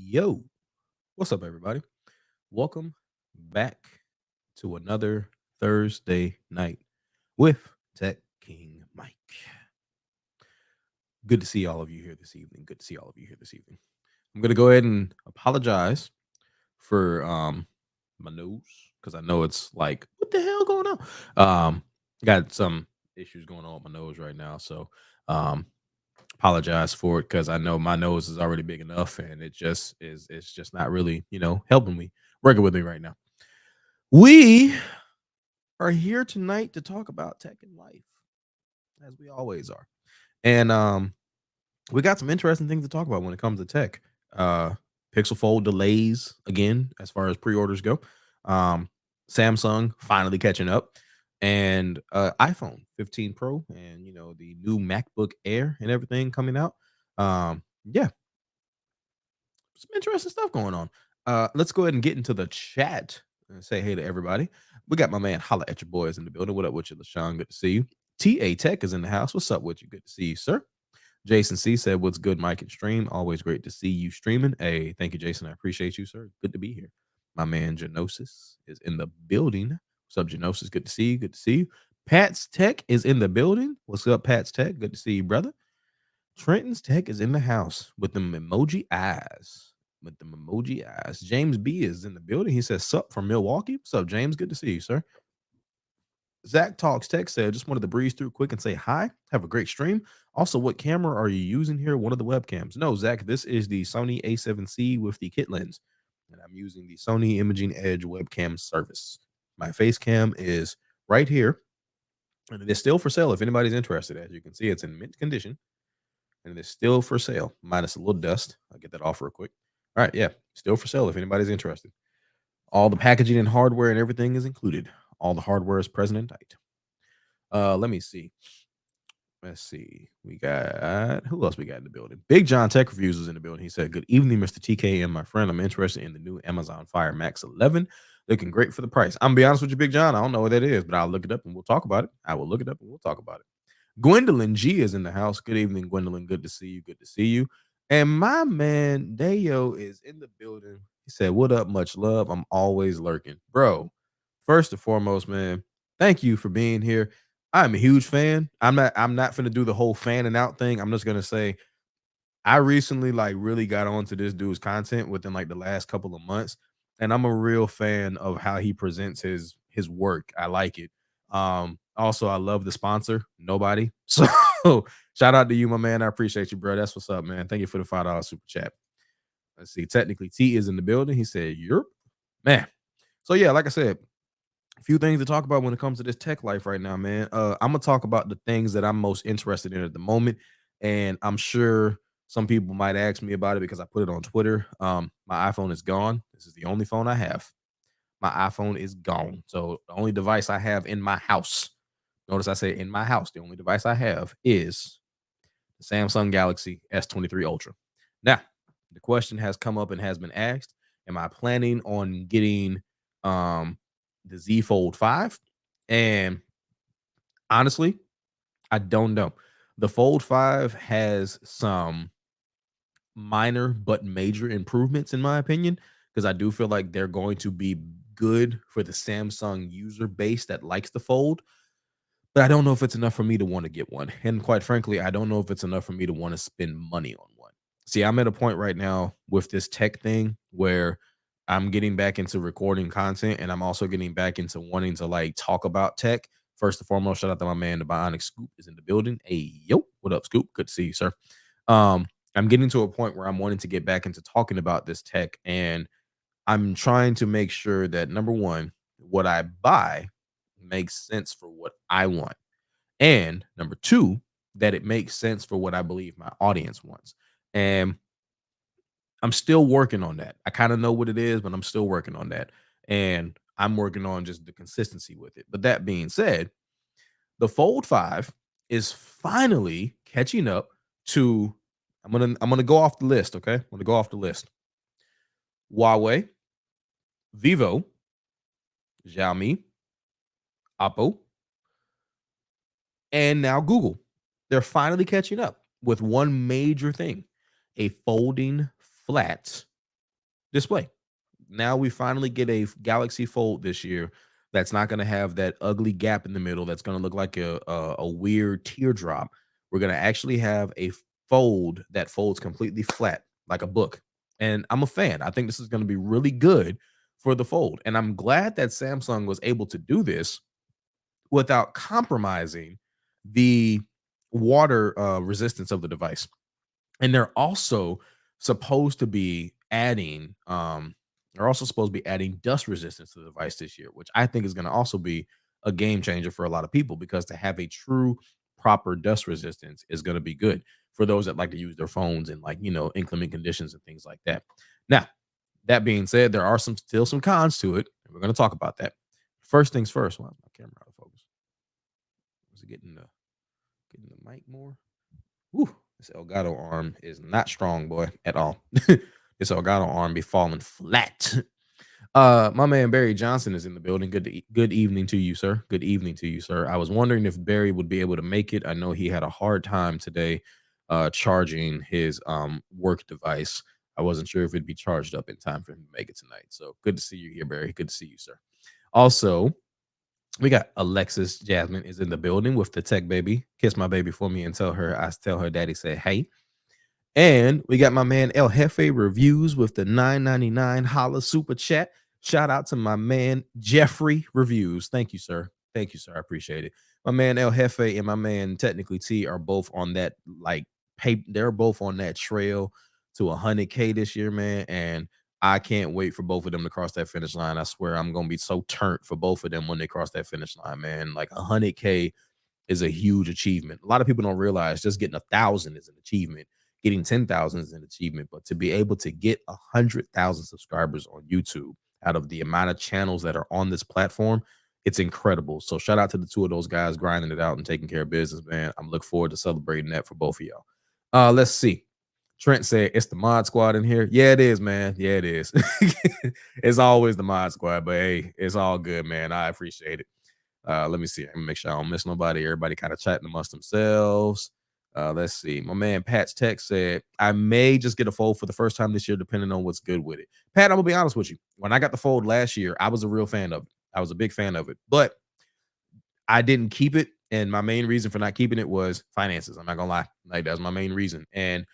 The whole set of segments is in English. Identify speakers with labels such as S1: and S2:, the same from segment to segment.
S1: Yo, what's up, everybody? Welcome back to another Thursday night with Tech King Mike. Good to see all of you here this evening. Good to see all of you here this evening. I'm gonna go ahead and apologize for my nose because I know it's like, what the hell going on? Got some issues going on with my nose right now, so um apologize for it because I know my nose is already big enough and it's just not really, helping me, working with me right now. We are here tonight to talk about tech and life, as we always are. And we got some interesting things to talk about when it comes to tech. Uh Pixel Fold delays again as far as pre-orders go. Um Samsung finally catching up, and iPhone 15 Pro, and the new MacBook Air and everything coming out. Yeah, some interesting stuff going on. Let's go ahead and get into the chat and say hey to everybody. We got my man Holla at your boys in the building. What up with you, LaShawn? Good to see you. TA Tech is in the house. What's up with you? Good to see you, sir. Jason C said, "What's good, Mike and stream? Always great to see you streaming." Hey, thank you, Jason. I appreciate you, sir. Good to be here. My man Genosis is in the building. What's up, Genosis? Good to see you. Good to see you. Pat's Tech is in the building. What's up, Pat's Tech? Good to see you, brother. Trenton's Tech is in the house with them emoji eyes. With them emoji eyes. James B is in the building. He says, "Sup from Milwaukee." What's up, James? Good to see you, sir. Zach Talks Tech said, "Just wanted to breeze through quick and say hi. Have a great stream. Also, what camera are you using here? One of the webcams?" No, Zach, this is the Sony A7C with the kit lens, and I'm using the Sony Imaging Edge webcam service. My face cam is right here, and it is still for sale if anybody's interested. As you can see, it's in mint condition, and it is still for sale, minus a little dust. I'll get that off real quick. All right, yeah, still for sale if anybody's interested. All the packaging and hardware and everything is included. All the hardware is present and tight. Let me see. Let's see. We got who else we got in the building? Big John Tech Reviews is in the building. He said, "Good evening, Mr. TK and my friend. I'm interested in the new Amazon Fire Max 11. looking great for the price. I'm gonna be honest with you, Big John. I don't know what that is, but I'll look it up and we'll talk about it. I will look it up and we'll talk about it. Gwendolyn G is in the house. Good evening, Gwendolyn. Good to see you. Good to see you. And my man Dayo is in the building. He said, "What up? Much love. I'm always lurking, bro. First and foremost, man, thank you for being here. I'm a huge fan. I'm not gonna do the whole fanning out thing. I'm just gonna say I recently like really got onto this dude's content within like the last couple of months, and I'm a real fan of how he presents his work. I like it. Also, I love the sponsor, nobody. So shout out to you, my man. I appreciate you, bro. That's what's up, man. Thank you for the $5 super chat. Let's see. Technically, T is in the building. He said, "Europe, man." So yeah, like I said, a few things to talk about when it comes to this tech life right now, man. I'm gonna talk about the things that I'm most interested in at the moment, and I'm sure some people might ask me about it because I put it on Twitter. My iPhone is gone. This is the only phone I have. My iPhone is gone. So the only device I have in my house. Notice I say in my house. The only device I have is the Samsung Galaxy S23 Ultra. Now, the question has come up and has been asked: am I planning on getting um the Z Fold 5? And honestly, I don't know. The Fold 5 has some minor but major improvements in my opinion because I do feel like they're going to be good for the Samsung user base that likes the Fold, but I don't know if it's enough for me to want to get one. And quite frankly, I don't know if it's enough for me to want to spend money on one. See, I'm at a point right now with this tech thing where I'm getting back into recording content and I'm also getting back into wanting to like talk about tech. First and foremost, shout out to my man, the Bionic Scoop is in the building. Hey, yo, what up, Scoop? Good to see you, sir. Um, I'm getting to a point where I'm wanting to get back into talking about this tech, and I'm trying to make sure that number one, what I buy makes sense for what I want. And number two, that it makes sense for what I believe my audience wants. And I'm still working on that. I kind of know what it is, but I'm still working on that. And I'm working on just the consistency with it. But that being said, the Fold 5 is finally catching up to I'm gonna go off the list, okay? I'm gonna go off the list. Huawei, Vivo, Xiaomi, Oppo, and now Google. They're finally catching up with one major thing: a folding flat display. Now we finally get a Galaxy Fold this year that's not going to have that ugly gap in the middle that's going to look like a weird teardrop. We're going to actually have a fold that folds completely flat like a book. And I'm a fan. I think this is going to be really good for the fold. And I'm glad that Samsung was able to do this without compromising the water resistance of the device. And they're also supposed to be adding dust resistance to the device this year, which I think is going to also be a game changer for a lot of people because to have a true proper dust resistance is going to be good for those that like to use their phones in like, inclement conditions and things like that. Now, that being said, there are some cons to it, and we're going to talk about that. First things first. Why is my camera out of focus? Was it getting the mic more? Whew, this Elgato arm is not strong, boy, at all. This Elgato arm be falling flat. My man Barry Johnson is in the building. Good evening to you, sir. Good evening to you, sir. I was wondering if Barry would be able to make it. I know he had a hard time today charging his work device. I wasn't sure if it'd be charged up in time for him to make it tonight. So good to see you here, Barry. Good to see you, sir. Also, we got Alexis Jasmine is in the building with the tech baby. Kiss my baby for me and tell her daddy said hey. And we got my man El Jefe Reviews with the $9.99 holla super chat. Shout out to my man Jeffrey Reviews. Thank you, sir. Thank you, sir. I appreciate it. My man El Jefe and my man Technically T are both on that they're both on that trail to 100K this year, man. And I can't wait for both of them to cross that finish line. I swear I'm gonna be so turned for both of them when they cross that finish line, man. Like 100K is a huge achievement. A lot of people don't realize just getting 1,000 is an achievement. Getting 10,000 is an achievement, but to be able to get 100,000 subscribers on YouTube out of the amount of channels that are on this platform, it's incredible. So shout out to the two of those guys grinding it out and taking care of business, man. I'm looking forward to celebrating that for both of y'all. Let's see. Trent said it's the mod squad in here. Yeah, it is, man. Yeah, it is. It's always the mod squad, but hey, it's all good, man. I appreciate it. Let me see. Let me make sure I don't miss nobody. Everybody kind of chatting amongst themselves. Let's see. My man Pat's text said, I may just get a fold for the first time this year, depending on what's good with it. Pat, I'm gonna be honest with you. When I got the fold last year, I was a real fan of it. I was a big fan of it, but I didn't keep it. And my main reason for not keeping it was finances. I'm not gonna lie. Like that's my main reason. And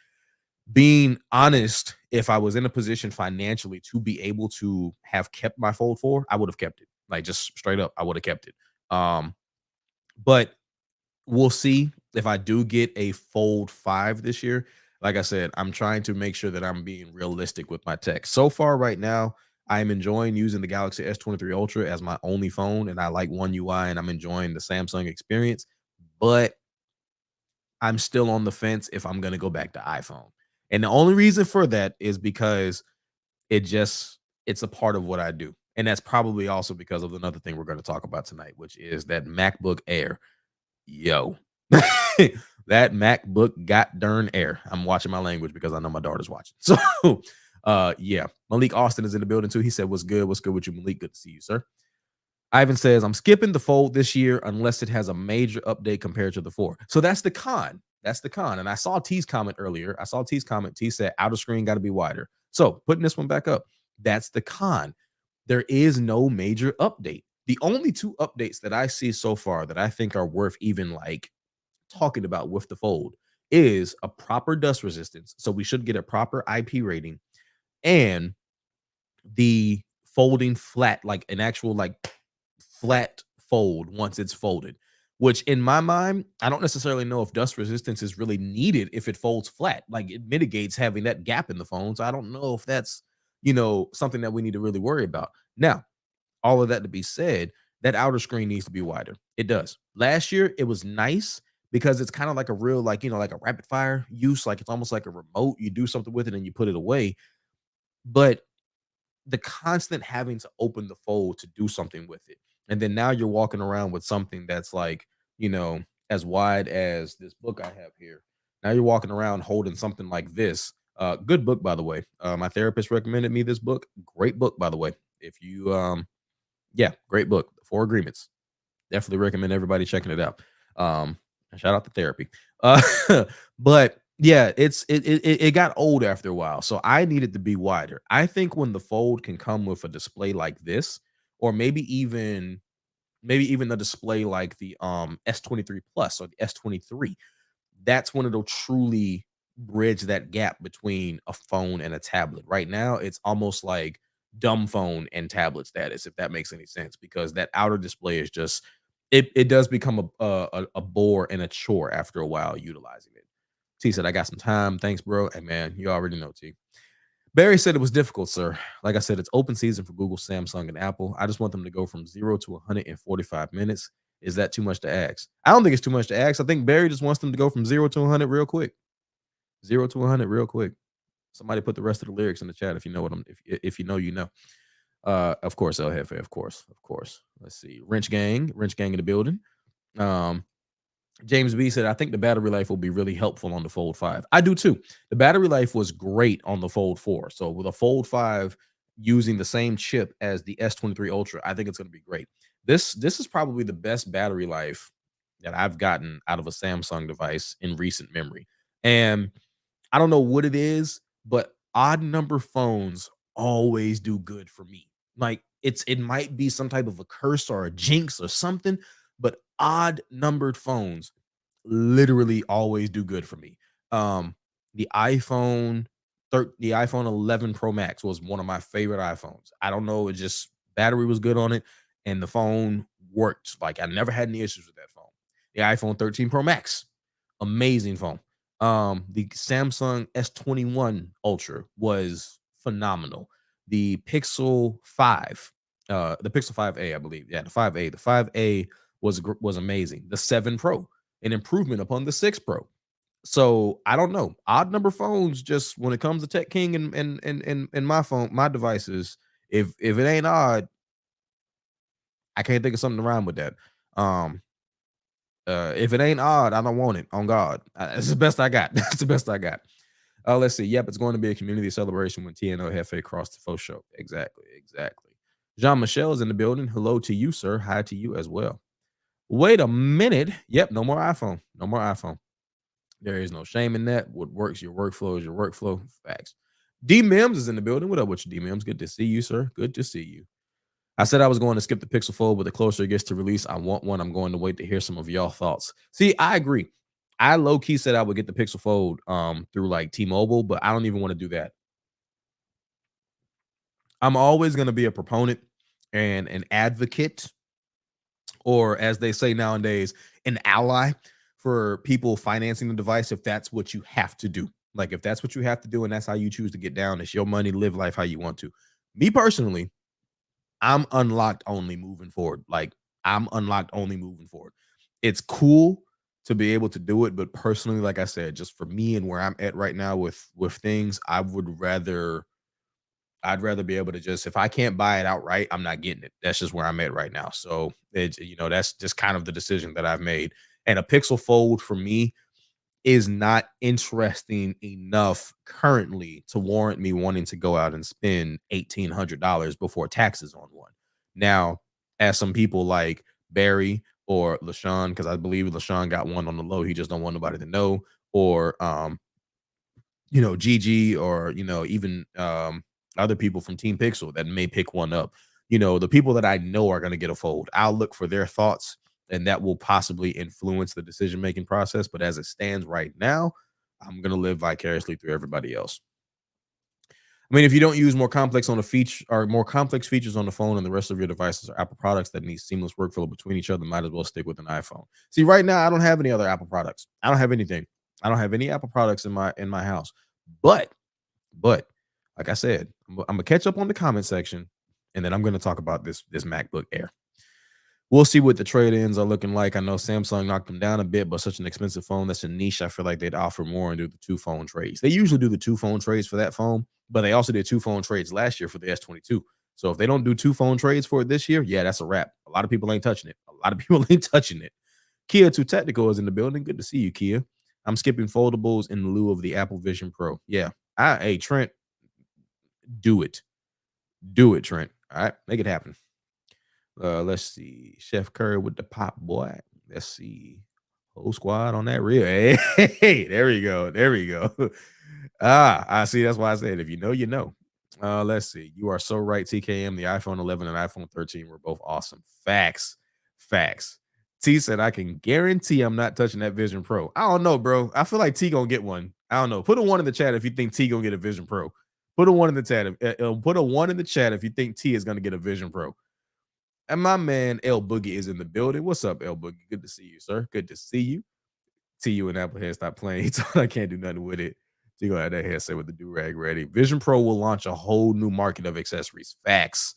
S1: being honest, if I was in a position financially to be able to have kept my Fold 4, I would have kept it. Like just straight up, I would have kept it. Um, but we'll see if I do get a Fold 5 this year. Like I said, I'm trying to make sure that I'm being realistic with my tech. So far, right now, I'm enjoying using the Galaxy S23 Ultra as my only phone, and I like One UI, and I'm enjoying the Samsung experience. But I'm still on the fence if I'm gonna go back to iPhone. And the only reason for that is because it's a part of what I do. And that's probably also because of another thing we're going to talk about tonight, which is that MacBook Air. Yo. That MacBook got darn air. I'm watching my language because I know my daughter's watching. So yeah. Malik Austin is in the building too. He said, what's good? What's good with you, Malik? Good to see you, sir. Ivan says, I'm skipping the Fold this year unless it has a major update compared to the 4. So that's the con. That's the con. And I saw T's comment earlier. I saw T's comment. T said, outer screen got to be wider. So putting this one back up, that's the con. There is no major update. The only two updates that I see so far that I think are worth even like talking about with the Fold is a proper dust resistance. So we should get a proper IP rating and the folding flat, like an actual like flat fold once it's folded, which in my mind, I don't necessarily know if dust resistance is really needed if it folds flat. Like it mitigates having that gap in the phone. So I don't know if that's, something that we need to really worry about. Now, all of that to be said, that outer screen needs to be wider. It does. Last year, it was nice because it's kind of like a real, like a rapid fire use. Like it's almost like a remote. You do something with it and you put it away. But the constant having to open the fold to do something with it. And then now you're walking around with something that's like, as wide as this book I have here. Now you're walking around holding something like this. Good book, by the way. My therapist recommended me this book. Great book, by the way. If you, yeah, great book. The Four Agreements. Definitely recommend everybody checking it out. Shout out to therapy. Uh, but yeah, it got old after a while, so I needed to be wider. I think when the Fold can come with a display like this, or maybe even a display like the S23 Plus or the S23, that's when it'll truly bridge that gap between a phone and a tablet. Right now, it's almost like dumb phone and tablet status, if that makes any sense, because that outer display is just it does become a bore and a chore after a while utilizing it. T said, I got some time. Thanks, bro. And man, you already know, T. Barry said it was difficult, sir. Like I said, it's open season for Google, Samsung, and Apple. I just want them to go from 0 to 100 in 45 minutes. Is that too much to ask? I don't think it's too much to ask. I think Barry just wants them to go from 0 to 100 real quick. 0 to 100 real quick. Somebody put the rest of the lyrics in the chat if you know what I'm if you know, you know. Of course, El Jefe, of course. Let's see. Wrench Gang in the building. James B said, I think the battery life will be really helpful on the Fold 5. I do too. The battery life was great on the Fold 4. So with a Fold 5 using the same chip as the S23 Ultra, I think it's going to be great. This is probably the best battery life that I've gotten out of a Samsung device in recent memory. And I don't know what it is, but odd number phones always do good for me. Like it might be some type of a curse or a jinx or something, but odd numbered phones literally always do good for me. Um, the the iPhone 11 Pro Max was one of my favorite iPhones. I don't know, it just battery was good on it, and the phone worked. Like I never had any issues with that phone. The iPhone 13 Pro Max, amazing phone. The Samsung S21 Ultra was phenomenal. The Pixel 5, the Pixel 5a, I believe. Yeah, the 5a. The 5a was amazing. The 7 Pro, an improvement upon the 6 Pro. So I don't know. Odd number phones, just when it comes to Tech King and my phone, my devices, if it ain't odd, I can't think of something to rhyme with that. Um, if it ain't odd, I don't want it. On God, it's the best I got. That's the best I got. Let's see. Yep, it's going to be a community celebration when TNO Hefe cross the faux show. Exactly, exactly. Jean Michel is in the building. Hello to you, sir. Hi to you as well. Wait a minute. Yep, no more iPhone. No more iPhone. There is no shame in that. What works your workflow is your workflow. Facts. D Mims is in the building. What up with you, D Mims? Good to see you, sir. Good to see you. I said I was going to skip the Pixel Fold, but the closer it gets to release, I want one. I'm going to wait to hear some of y'all thoughts. See, I agree. I low key said I would get the Pixel Fold through like T-Mobile, but I don't even want to do that. I'm always going to be a proponent and an advocate, or as they say nowadays, an ally for people financing the device if that's what you have to do. Like if that's what you have to do and that's how you choose to get down, it's your money, live life how you want to. Me personally, I'm unlocked only moving forward. Like I'm unlocked only moving forward. It's cool to be able to do it, but personally, like I said, just for me and where I'm at right now with things, I'd rather be able to just if I can't buy it outright, I'm not getting it. That's just where I'm at right now. So it's that's just kind of the decision that I've made. And a Pixel Fold for me is not interesting enough currently to warrant me wanting to go out and spend $1,800 before taxes on one. Now, as some people like Barry or LaShawn, because I believe LaShawn got one on the low, he just don't want nobody to know, or Gigi, or even other people from Team Pixel that may pick one up. The people that I know are going to get a fold. I'll look for their thoughts, and that will possibly influence the decision making process. But as it stands right now, I'm going to live vicariously through everybody else. I mean, if you don't use more complex on the feature or more complex features on the phone and the rest of your devices are Apple products that need seamless workflow between each other, might as well stick with an iPhone. See, right now I don't have any other Apple products. I don't have anything. I don't have any Apple products in my house. But like I said, I'm gonna catch up on the comment section, and then I'm gonna talk about this MacBook Air. We'll see what the trade-ins are looking like. I know Samsung knocked them down a bit, but such an expensive phone that's a niche. I feel like they'd offer more and do the two phone trades. They usually do the two phone trades for that phone, but they also did two phone trades last year for the S22. So if they don't do two phone trades for it this year, yeah, that's a wrap. A lot of people ain't touching it. A lot of people ain't touching it. Kia Too Technical is in the building. Good to see you, Kia. I'm skipping foldables in lieu of the Apple Vision Pro. Yeah. Hey, Trent, do it. Do it, Trent. All right. Make it happen. Let's see. Chef Curry with the pop boy. Let's see. Whole squad on that reel. Hey, there we go. There we go. I see. That's why I said if you know, you know. Let's see. You are so right, TKM. The iPhone 11 and iPhone 13 were both awesome. Facts. Facts. T said, I can guarantee I'm not touching that Vision Pro. I don't know, bro. I feel like T gonna get one. I don't know. Put a one in the chat if you think T gonna get a Vision Pro. Put a one in the chat. Put a one in the chat if you think T is gonna get a Vision Pro. And my man L Boogie is in the building. What's up, L Boogie? Good to see you, sir. Good to see you. See you and Applehead stop playing. He told I can't do nothing with it. So you gonna have that headset with the do-rag ready. Vision Pro will launch a whole new market of accessories. Facts.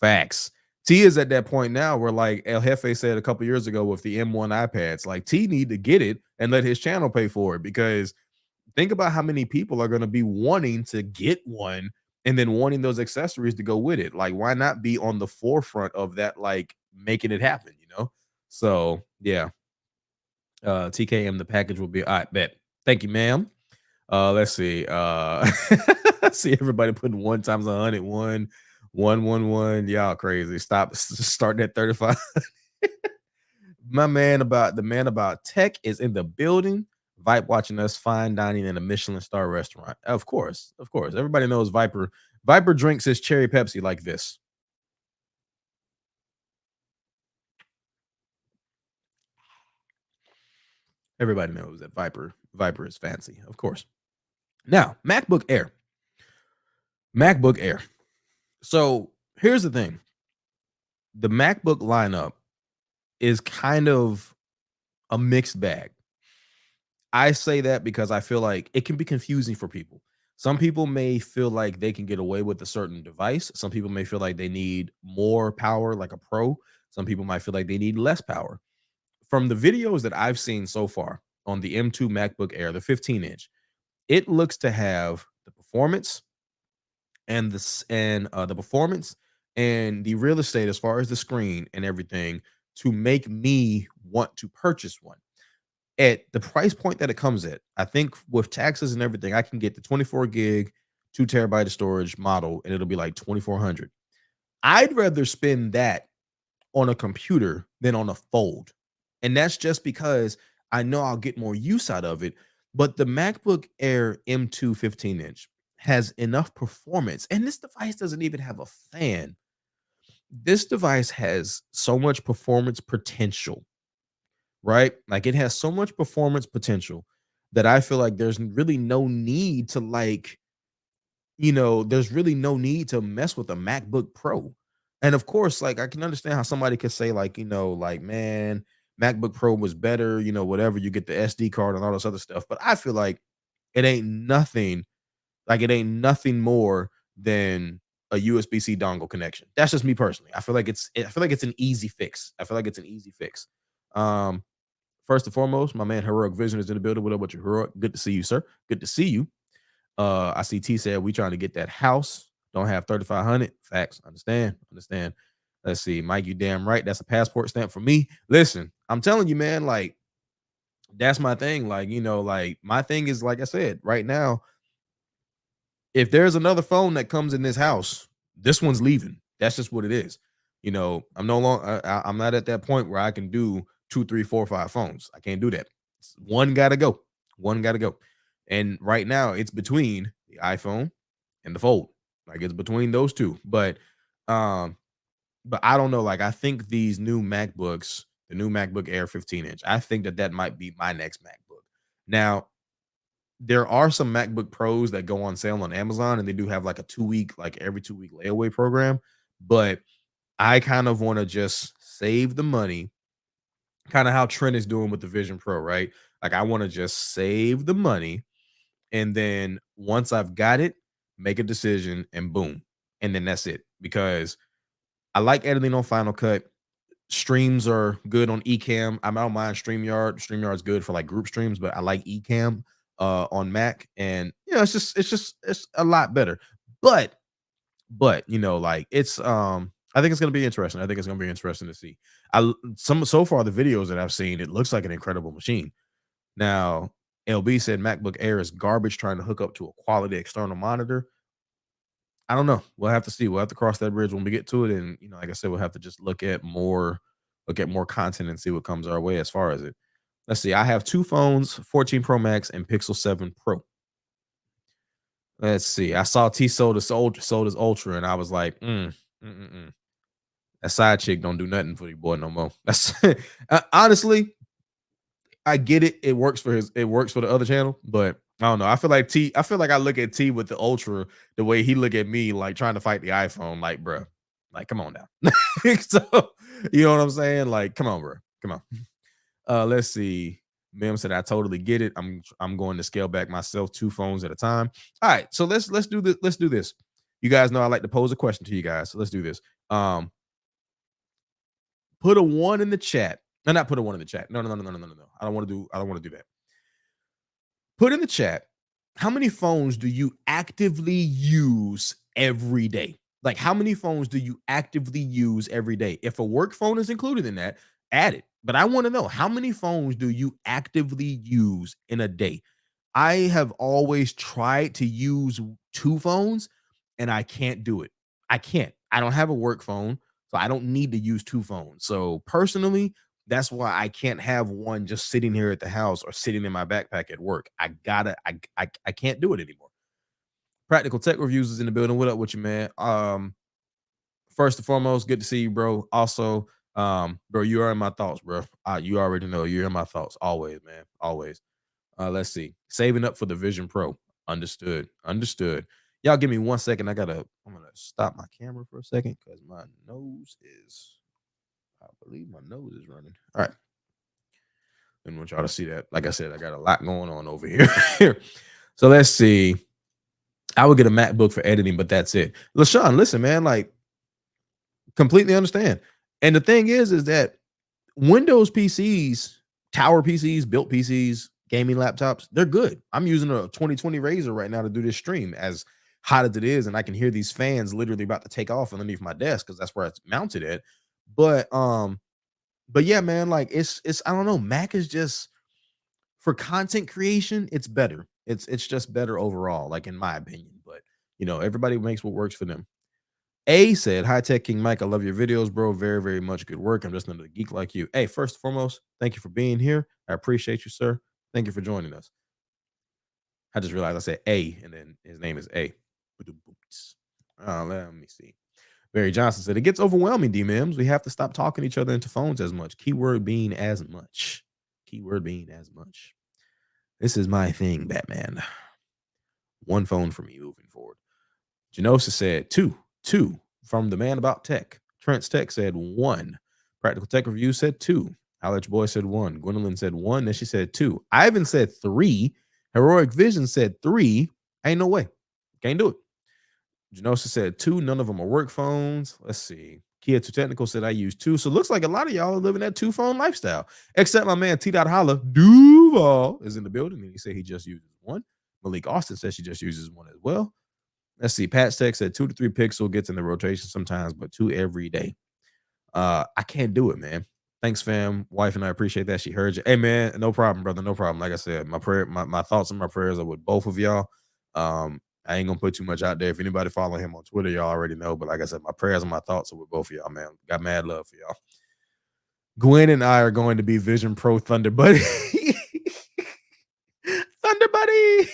S1: Facts. T is at that point now where like El Jefe said a couple years ago with the M1 iPads, like T need to get it and let his channel pay for it, because think about how many people are going to be wanting to get one and then wanting those accessories to go with it. Like, why not be on the forefront of that, like making it happen? So yeah. TKM, the package will be I bet. Thank you, ma'am. Let's see. See everybody putting one times 100, one. Y'all crazy. Stop starting at 35. My man about the man about tech is in the building. Vibe watching us fine dining in a Michelin star restaurant. Of course, of course. Everybody knows Viper. Viper drinks his cherry Pepsi like this. Everybody knows that Viper is fancy, of course. Now, MacBook Air. MacBook Air. So here's the thing. The MacBook lineup is kind of a mixed bag. I say that because I feel like it can be confusing for people. Some people may feel like they can get away with a certain device. Some people may feel like they need more power, like a Pro. Some people might feel like they need less power. From the videos that I've seen so far on the M2 MacBook Air, the 15-inch, it looks to have the performance the performance and the real estate as far as the screen and everything to make me want to purchase one. at the price point that it comes at, I think with taxes and everything, I can get the 24 gig, 2 terabyte of storage model, and it'll be like 2,400. I'd rather spend that on a computer than on a fold. And that's just because I know I'll get more use out of it. But the MacBook Air M2 15-inch has enough performance, and this device doesn't even have a fan. This device has so much performance potential, right? Like it has so much performance potential that I feel like there's really no need to there's really no need to mess with a MacBook Pro. And of course, like I can understand how somebody could say, like, like, man, MacBook Pro was better, whatever, you get the SD card and all this other stuff. But I feel like it ain't nothing, it ain't nothing more than a USB-C dongle connection. That's just me personally. I feel like it's an easy fix. I feel like it's an easy fix. Um, First and foremost, my man Heroic Vision is in the building. What up with you, Heroic? Good to see you, sir. Good to see you. I see T said we trying to get that house. Don't have 3,500. Facts. Understand. Understand. Let's see. Mike, you damn right. That's a passport stamp for me. Listen, I'm telling you, man, like that's my thing. Like, like my thing is, like I said, right now, if there's another phone that comes in this house, this one's leaving. That's just what it is. I'm no longer, I'm not at that point where I can do two, three, four, five phones. I can't do that. One got to go. One got to go. And right now, it's between the iPhone and the Fold. Like it's between those two. Um, but I don't know. Like I think these new MacBooks, the new MacBook Air 15-inch, I think that might be my next MacBook. Now, there are some MacBook Pros that go on sale on Amazon, and they do have like a 2-week, like every 2-week layaway program. But I kind of want to just save the money, kind of how Trent is doing with the Vision Pro, right? Like I want to just save the money, and then once I've got it, make a decision, and boom, and then that's it. Because I like editing on Final Cut. Streams are good on Ecamm. I don't mind StreamYard. StreamYard's good for like group streams, but I like Ecamm on Mac, and it's a lot better. But like I think it's gonna be interesting. I think it's gonna be interesting to see. Some so far the videos that I've seen, it looks like an incredible machine. Now, LB said MacBook Air is garbage trying to hook up to a quality external monitor. I don't know. We'll have to see. We'll have to cross that bridge when we get to it. And like I said, we'll have to just look at more content and see what comes our way as far as it. Let's see. I have two phones, 14 Pro Max and Pixel 7 Pro. Let's see. I saw T sold his Ultra, and I was like, that side chick don't do nothing for you, boy, no more. That's honestly, I get it. It works for the other channel, but I don't know. I feel like I look at T with the Ultra the way he look at me, like trying to fight the iPhone. Like, bro, like, come on now. So, you know what I'm saying? Like, come on, bro. Come on. Let's see. Mim said, I totally get it. I'm going to scale back myself 2 phones at a time. All right. So let's do this. Let's do this. You guys know I like to pose a question to you guys. So let's do this. Put a 1 in the chat. No, not put a 1 in the chat. No. I don't want to do that. Put in the chat, how many phones do you actively use every day? Like, how many phones do you actively use every day? If a work phone is included in that, add it. But I want to know, how many phones do you actively use in a day? I have always tried to use 2 phones, and I can't do it. I can't. I don't have a work phone, so I don't need to use 2 phones. So personally, that's why I can't have one just sitting here at the house or sitting in my backpack at work. I can't do it anymore. Practical Tech Reviews is in the building. What up with you, man? First and foremost, good to see you, bro. Also, bro, you are in my thoughts, bro. You already know you're in my thoughts always, man. Always. Let's see. Saving up for the Vision Pro. Understood. Understood. Y'all give me 1 second. I'm gonna stop my camera for a second because my nose is, I believe my nose is running. All right. Didn't want y'all to see that. Like I said, I got a lot going on over here. So let's see. I would get a MacBook for editing, but that's it. LaShawn, listen, man, like completely understand. And the thing is that Windows PCs, tower PCs, built PCs, gaming laptops, they're good. I'm using a 2020 Razer right now to do this stream, as hot as it is, and I can hear these fans literally about to take off underneath my desk because that's where it's mounted at. But yeah, man, like it's I don't know. Mac is just for content creation, it's better. It's just better overall, like in my opinion. But everybody makes what works for them. A said, "High Tech King Mike, I love your videos, bro. Very, very much good work. I'm just another geek like you. Hey, first and foremost, thank you for being here. I appreciate you, sir. Thank you for joining us." I just realized I said A, and then his name is A. Let me see. Barry Johnson said, "It gets overwhelming, D-Mims. We have to stop talking each other into phones as much. Keyword being as much. Keyword being as much. This is my thing, Batman. One phone for me moving forward." Genosis said two from the man about tech. Trent's Tech said one. Practical Tech Review said two. Alex Boy said one. Gwendolyn said one. Then she said two. Ivan said three. Heroic Vision said three. Ain't no way. Can't do it. Genosis said two. None of them are work phones. Let's see. Kia Too Technical said I use two. So it looks like a lot of y'all are living that two phone lifestyle. Except my man T. Holla Duval is in the building, and he said he just uses one. Malik Austin says she just uses one as well. Let's see. Pat's Tech said 2 to 3 pixel gets in the rotation sometimes, but two every day. I can't do it, man. Thanks, fam. Wife and I appreciate that. She heard you. Hey, man, no problem, brother. No problem. Like I said, my thoughts and my prayers are with both of y'all. I ain't gonna put too much out there. If anybody follow him on Twitter, y'all already know. But like I said, my prayers and my thoughts are with both of y'all, man. Got mad love for y'all. Gwen and I are going to be Vision Pro Thunder Buddy. Thunder Buddy.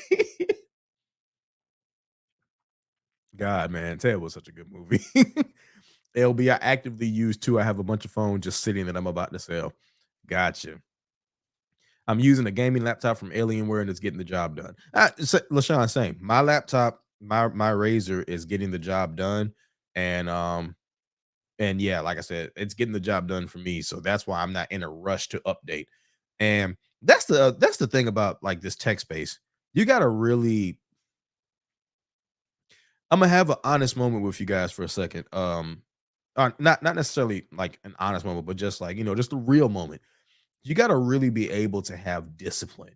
S1: God, man, Ted was such a good movie. LB, I actively use two. I have a bunch of phones just sitting that I'm about to sell. Gotcha. I'm using a gaming laptop from Alienware and it's getting the job done. LaShawn, same. My laptop, my Razer is getting the job done. And yeah, like I said, it's getting the job done for me. So that's why I'm not in a rush to update. And that's the thing about like this tech space. You gotta really I'm gonna have an honest moment with you guys for a second. Not necessarily like an honest moment, but just like just a real moment. You got to really be able to have discipline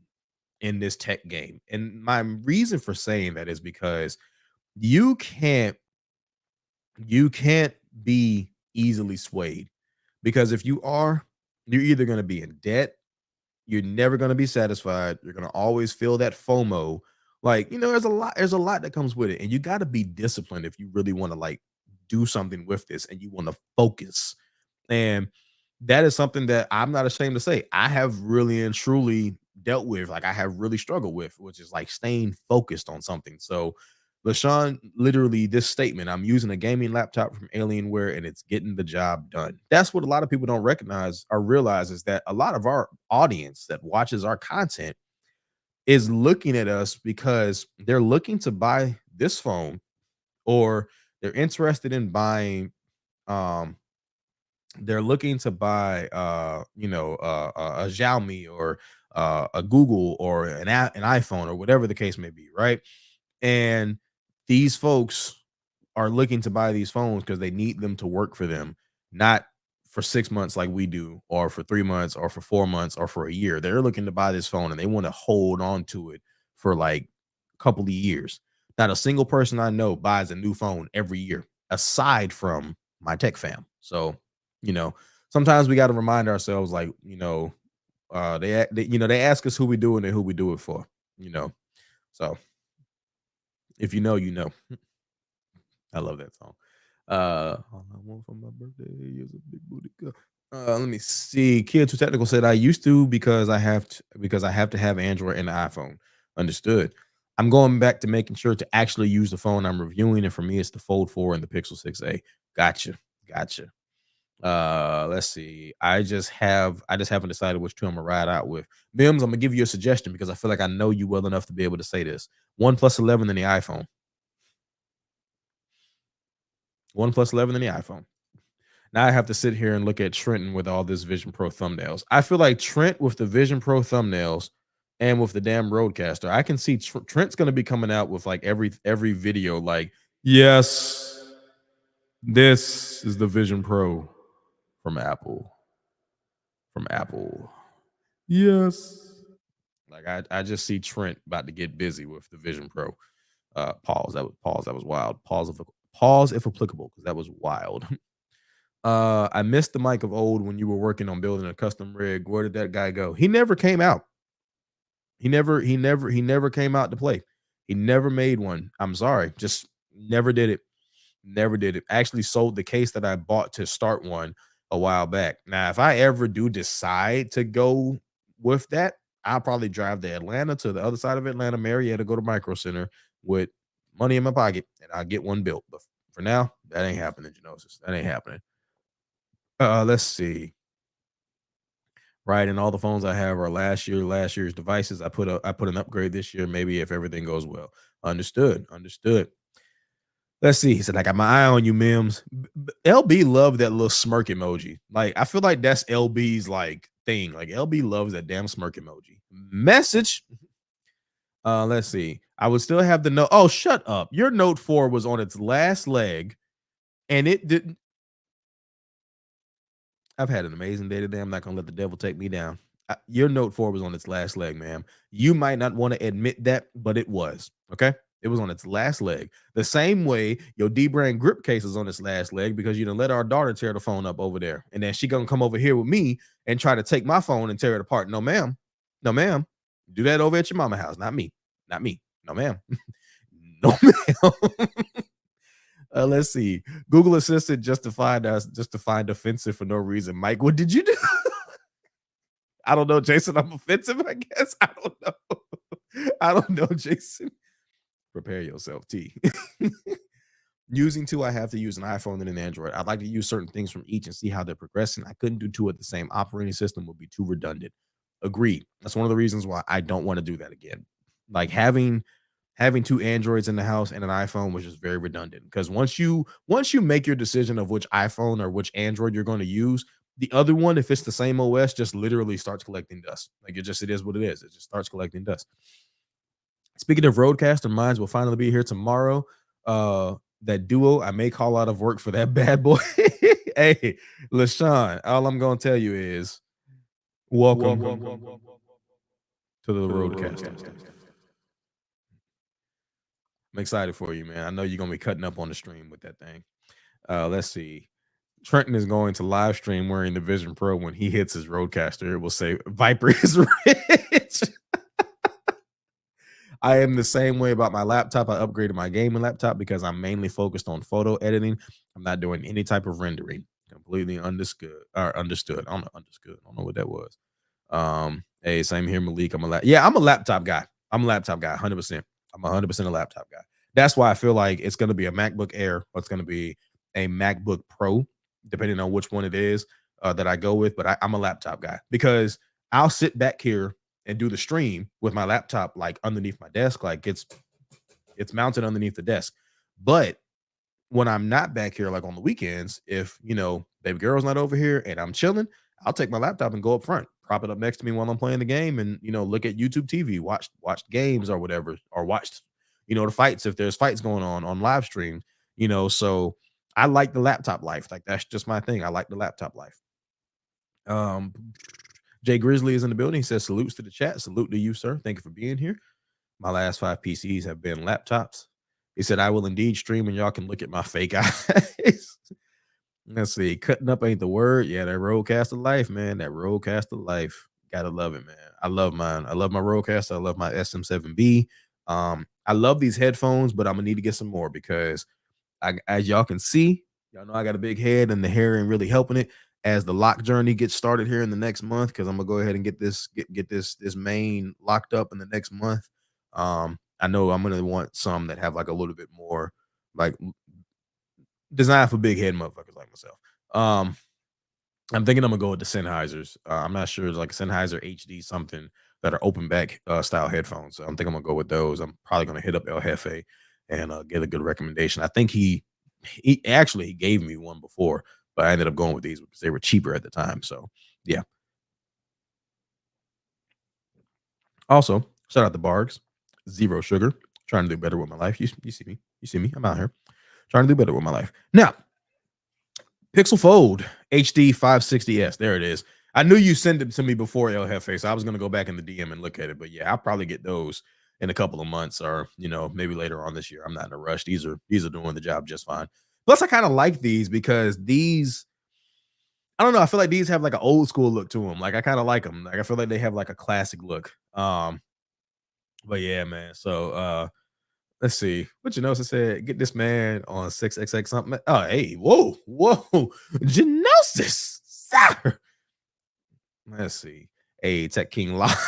S1: in this tech game, and my reason for saying that is because you can't you can't be easily swayed because if you are, you're either going to be in debt, you're never going to be satisfied, you're going to always feel that FOMO. Like, there's a lot that comes with it, and you got to be disciplined if you really want to like do something with this and you want to focus. And that is something that I'm not ashamed to say I have really and truly dealt with. Like I have really struggled with, which is like staying focused on something. So, LaShawn, literally, this statement, I'm using a gaming laptop from Alienware and it's getting the job done. That's what a lot of people don't recognize or realize is that a lot of our audience that watches our content is looking at us because they're looking to buy this phone or they're interested in buying um they're looking to buy a Xiaomi or a Google or an iPhone or whatever the case may be, right? And these folks are looking to buy these phones because they need them to work for them, not for 6 months like we do, or for 3 months, or for 4 months, or for a year. They're looking to buy this phone and they want to hold on to it for like a couple of years. Not a single person I know buys a new phone every year, aside from my tech fam. So, you know, sometimes we got to remind ourselves, like, they ask us who we do and who we do it for, you know. So if you know, you know. I love that song. All I want for my birthday is a big booty girl. Let me see. Kid Too Technical said I used to because I have to have Android and iPhone. Understood. I'm going back to making sure to actually use the phone I'm reviewing, and for me, it's the Fold 4 and the Pixel 6a. Gotcha. Let's see. I just haven't decided which two I'm gonna ride out with. Mims, I'm gonna give you a suggestion because I feel like I know you well enough to be able to say this. OnePlus 11 and the iPhone. OnePlus 11 and the iPhone. Now I have to sit here and look at Trenton with all this Vision Pro thumbnails. I feel like Trent with the Vision Pro thumbnails and with the damn Roadcaster, I can see Trent's going to be coming out with like every video like, yes, this is the Vision Pro from Apple. From Apple. Yes. Like I just see Trent about to get busy with the Vision Pro. Pause. That was wild. Pause if applicable, because that was wild. I missed the Mike of old when you were working on building a custom rig. Where did that guy go? He never came out. He never came out to play. He never made one. I'm sorry, just never did it. Never did it. Actually sold the case that I bought to start one a while back. Now, if I ever do decide to go with that, I'll probably drive to Atlanta, to the other side of Atlanta, Marietta, go to Micro Center with money in my pocket, and I'll get one built. But for now, that ain't happening, Genosis. That ain't happening. Let's see. Right, and all the phones I have are last year's devices. I put an upgrade this year, maybe if everything goes well. Understood. Understood. Let's see. He said, I got my eye on you, Mims. LB loved that little smirk emoji. Like, I feel like that's LB's like thing. Like, LB loves that damn smirk emoji. Message. Let's see. I would still have the note. Oh, shut up. Your Note 4 was on its last leg, and it didn't. I've had an amazing day today. I'm not gonna let the devil take me down. Your Note 4 was on its last leg, ma'am. You might not want to admit that, but it was. Okay. It was on its last leg. The same way your D-Brand grip case is on its last leg because you done let our daughter tear the phone up over there. And then she gonna come over here with me and try to take my phone and tear it apart. No, ma'am. No, ma'am. Do that over at your mama house. Not me. Not me. No, ma'am. No, ma'am. Let's see. Google Assistant justified us just to find offensive for no reason. Mike, what did you do? I don't know, Jason. I'm offensive, I guess. I don't know. I don't know, Jason. Prepare yourself, T. Using two, I have to use an iPhone and an Android. I'd like to use certain things from each and see how they're progressing. I couldn't do two at the same operating system, would be too redundant. Agreed. That's one of the reasons why I don't want to do that again. Like having two Androids in the house and an iPhone was just very redundant because once you make your decision of which iPhone or which Android you're going to use, the other one, if it's the same OS, just literally starts collecting dust. Like it is what it is. It just starts collecting dust. Speaking of Roadcaster, mines will finally be here tomorrow. That duo, I may call out of work for that bad boy. Hey, LaShawn, all I'm gonna tell you is welcome to the Roadcaster. I'm excited for you, man. I know you're gonna be cutting up on the stream with that thing. Let's see. Trenton is going to live stream wearing the Vision Pro when he hits his Roadcaster. It will say Viper is rich. I am the same way about my laptop. I upgraded my gaming laptop because I'm mainly focused on photo editing. I'm not doing any type of rendering. Completely understood. Or understood. I don't know. Understood. I don't know what that was. Hey, same here, Malik. I'm a laptop guy. I'm a laptop guy, 100%. I'm 100% a laptop guy. That's why I feel like it's going to be a MacBook Air or it's going to be a MacBook Pro, depending on which one it is that I go with. But I'm a laptop guy because I'll sit back here and do the stream with my laptop like underneath my desk, like it's mounted underneath the desk. But when I'm not back here, like on the weekends, if baby girl's not over here and I'm chilling, I'll take my laptop and go up front, prop it up next to me while I'm playing the game, and look at YouTube TV, watch games or whatever, or watch the fights if there's fights going on live stream. So I like the laptop life. Like that's just my thing. I like the laptop life. Jay Grizzly is in the building. He says salutes to the chat. Salute to you, sir. Thank you for being here. My last 5 PCs have been laptops. He said, I will indeed stream and y'all can look at my fake eyes. Let's see. Cutting up ain't the word. Yeah, that Rodecaster life, man. That Rodecaster life. Gotta love it, man. I love mine. I love my Rodecaster. I love my SM7B. I love these headphones, but I'm gonna need to get some more because as y'all can see, y'all know I got a big head and the hair ain't really helping it. As the lock journey gets started here in the next month, because I'm gonna go ahead and get this main locked up in the next month. I know I'm gonna want some that have like a little bit more like designed for big head motherfuckers like myself. I'm thinking I'm gonna go with the Sennheisers. I'm not sure, it's like a Sennheiser HD something that are open back style headphones. So I'm thinking I'm gonna go with those. I'm probably gonna hit up El Jefe and get a good recommendation. I think he actually gave me one before, but I ended up going with these because they were cheaper at the time. So yeah. Also, shout out to Bargs, zero sugar, trying to do better with my life. You see me, I'm out here trying to do better with my life. Now, Pixel Fold HD 560s. There it is. I knew you sent it to me before El Jefe, so I was gonna go back in the DM and look at it. But yeah, I'll probably get those in a couple of months, or maybe later on this year. I'm not in a rush. These are doing the job just fine. Plus, I kind of like these because these, I don't know, I feel like these have like an old school look to them. Like I kind of like them. Like I feel like they have like a classic look. But yeah, man. So let's see. What you notice? I said, get this man on 6XX something. Oh, hey, whoa, Genosis, sir. Let's see. Hey, Tech King Lock,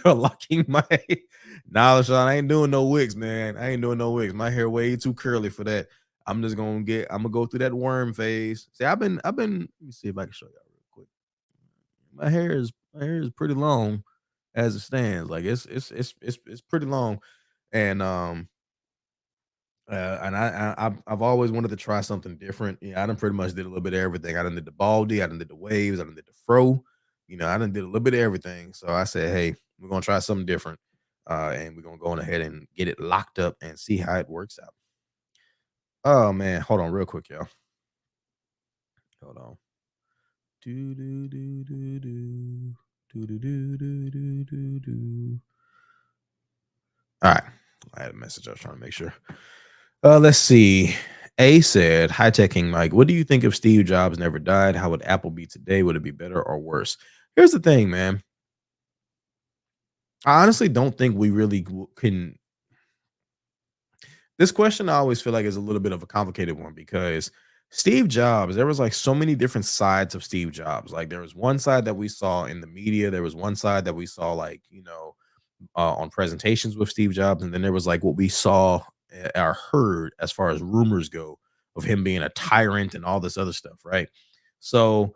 S1: locking my. Nah, Sean, I ain't doing no wigs, man. I ain't doing no wigs. My hair way too curly for that. I'm gonna go through that worm phase. See, Let me see if I can show y'all real quick. My hair is pretty long as it stands. Like it's pretty long, and I've always wanted to try something different. Yeah, I done pretty much did a little bit of everything. I done did the baldy, I done did the waves, I done did the fro. I done did a little bit of everything. So I said, hey, we're gonna try something different, and we're gonna go on ahead and get it locked up and see how it works out. Oh man, hold on real quick, y'all. Hold on. Do do do do do do do do do do do do. All right, I had a message. I was trying to make sure. Let's see. A said, "Hi, Tech King Mike. What do you think if Steve Jobs never died? How would Apple be today? Would it be better or worse?" Here's the thing, man. I honestly don't think we really can. This question I always feel like is a little bit of a complicated one because Steve Jobs, there was like so many different sides of Steve Jobs. Like there was one side that we saw in the media, there was one side that we saw like, on presentations with Steve Jobs, and then there was like what we saw or heard as far as rumors go of him being a tyrant and all this other stuff, right? So